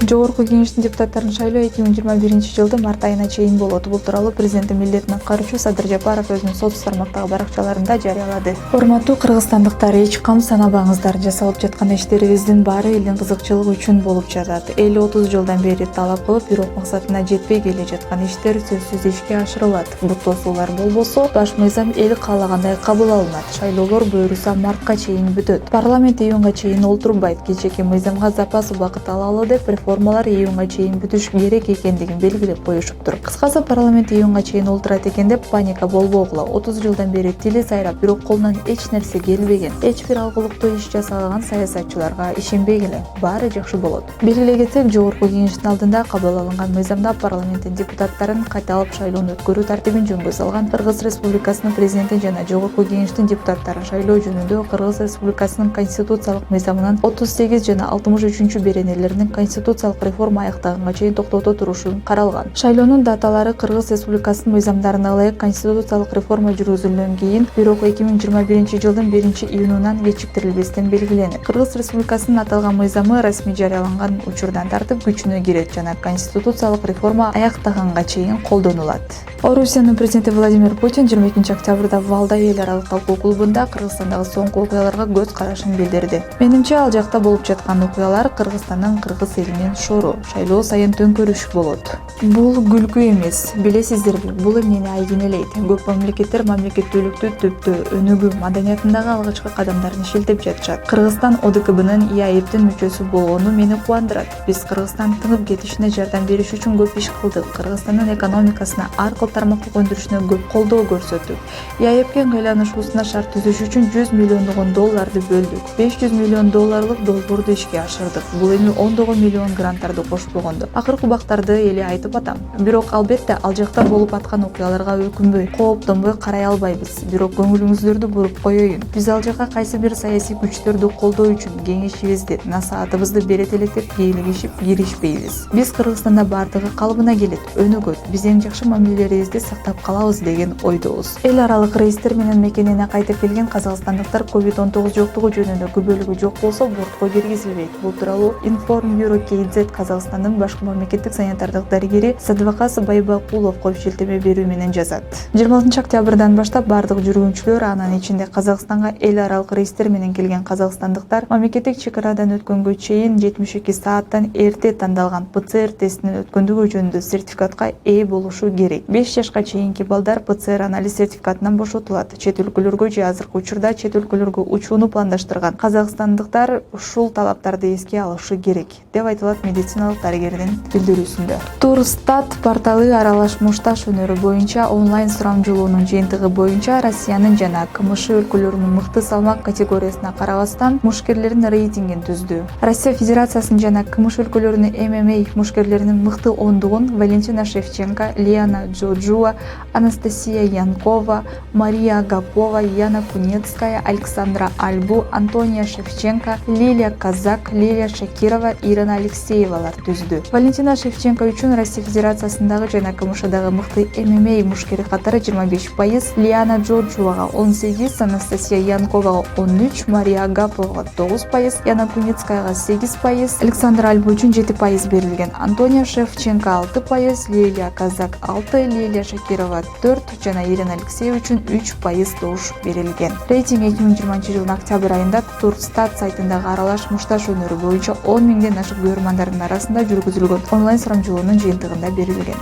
Жогорку Кеңештин депутаттарын шайлоо 2021-жылдын март айына чейин болот. Бул тууралуу президенттин милдетин аткаруучу Садыр Жапаров өзүнүн соц тармактагы баракчаларында жарыялады. Урматтуу кыргызстандыктар, эч кам санабаңыздар, жасалып жаткан иштерибиздин баары элдин кызыкчылыгы үчүн болуп жатат. Эл 30 жылдан бери талап кылып, бирок максатына жетпей келе жаткан иштер сөзсүз ишке ашырылат. Бут тосуулар болбосо, баш мыйзам эл каалагандай кабыл алынат. Шайлоолор буюрса мартка чейин бүтөт. Парламент июнга чейин олтурбайт. Кечээки мыйзамга запас убакыт алалы деп реформалар июнга чейин бүтүш керек экендигин белгилеп коюшуптур. Кыскасы, парламент июнга чейин олтурат экен деп паника болбогула. 30 жылдан бери тили сайрап, бирок колунан эч нерсе келбеген, эч бир алгылыктуу иш жасаган саясатчыларга ишенбегиле. Баары жакшы болот. Белгилей кетсек, Жогорку Кеңештин алдында кабыл алынган мыйзамда парламенттин депутаттарын кайталап шайлоону өткөрүү тартибин жөнгө салган. Кыргыз Республикасынын президенти жана Жогорку Кеңештин депутаттарын шайлоо жөнүндө Кыргыз Республикасынын конституциялык мыйзамынын 38 жана 63 беренелеринин конституциялык реформа аяктаганга чейин токтото турушу каралган. Шайлоонун даталары Кыргыз Республикасынын мыйзамдарына ылайык конституциялык реформа жүргүзүлгөндөн кийин, бирок 2021-жылдын 1-июнунан кечиктирилбестен белгиленет. Кыргыз Республикасынын аталган мыйзамы расмий жарыяланган учурдан тартып күчүнө кирет жана конституциялык реформа аяктаганга чейин колдонулат. Орусиянын президенти Владимир Путин 22 октябрда Валдай эл аралык талкуу клубунда Кыргызстандагы соңку окуяларга көз карашын билдирди. Менимче, ал жакта болуп жаткан окуялар Кыргызстандын кыргыз элинин шору, шайлоо сайын төңкөрүш болот. Бул күлкү эмес, билесиздерби, бул эмнени айгинелейт. Көп мамлекеттер мамлекеттүүлүктү түптү, өнүгүү маданиятындагы алгачкы кадамдарын шилтеп жатышат. Кыргызстан ОДКБнын ИАЭПтин мүчөсү болгону мени кубандырат. Биз Кыргызстан тынып кетишине жардам бериш үчүн көп иш кылдык. Кыргызстандын экономикасына, ар кыл тармактык өндүрүшүнө көп колдоо көрсөттүк. ИАЭПке ыңгайланышуусуна шарт түзүш үчүн $100 миллион бөлдүк. $500 миллион долбоорду ишке ашырдык. Бул эми ондогон миллион гранттарды кошпогондо. Акыркы убактарды эли айтып атам. Бирок албетте ал жакта болуп аткан окуяларга өкүнбөй, кооптонбой карай албайбыз. Бирок көңүлүңүздөрдү буруп коеюн. Биз ал жака кайсы бир саясий күчтөрдү колдоо үчүн кеңешибизди, насаатыбызды берет элек деп кийлигишип киришпейбиз. Биз Кыргызстанда бардыгы калыбына келет, өнүгөт. Биз эң жакшы мамилелерибизди сактап калабыз деген ойдобуз. Эл аралык рейстер менен мекенине кайтып келген казакстандыктар COVID-19 жоктугу жөнүндө күбөлүгү жок болсо бортко киргизилбейт. Бул тууралуу Информбюро KZ Казакстандын башкы мамлекеттик санитардык дарыгери Садвакас Байбакулов шилтеме берүү менен жазат. 26 октябрдан баштап бардык жүргүнчүлөр, анын ичинде Казакстанга эл аралык рейстер менен келген казакстандыктар, мамлекеттик чек арадан өткөнгө чейин 72 сааттан эрте тандалган ПЦР тестинен өткөндүгү жөнүндө сертификатка ээ болушу керек. 5 жашка чейинки балдар ПЦР анализ сертификатынан бошотулат. Чет өлкөлөргө же азыркы учурда чет өлкөлөргө учууну пландаштырган казакстандыктар ушул талаптарды эске алышы керек, деп айтылат медициналык дарыгердин билдирүүсүндө. Турстат порталы аралаш мушташ өнөрү боюнча онлайн сурамжылоонун жыйынтыгы боюнча Россиянын жана КМШ өлкөлөрүнүн мыкты салмак категориясына карабастан мушкерлердин рейтингин түздү. Россия Федерациясынын жана КМШ өлкөлөрүнүн ММА мушкерлеринин мыкты ондугун Валентина Шевченко, Лиана Джоджуа, Анастасия Янкова, Мария Агапова, Яна Кунецкая, Александра Альбу, Антония Шевченко, Лилия Казак, Лилия Шакирова, Ирина Алексеевалар түздү. Валентина Шевченко үчүн Россия Федерациясындагы жана КМШдагы мыкты ММА мушкери катары 25%, Лиана Джоджуага 18%, Анастасия Янковага 13%, Мария Агаповага 9%, Яна Кунецкаяга 8%, Александра Альбу үчүн 7% берилген. Антония Шевченко 6%, Лилия Казак 6%, Лилия Шакирова 4% жана Ирина Алексеева үчүн 3% добуш берилген. Рейтинг 2020 жылдын октябрь айында Турстат сайтындагы аралаш мушташ өнөрү боюнча 10 миңден ашык көрөрмандардын арасында жүргүзүлгөн онлайн сурамжылоонун жыйынтыгында берилген.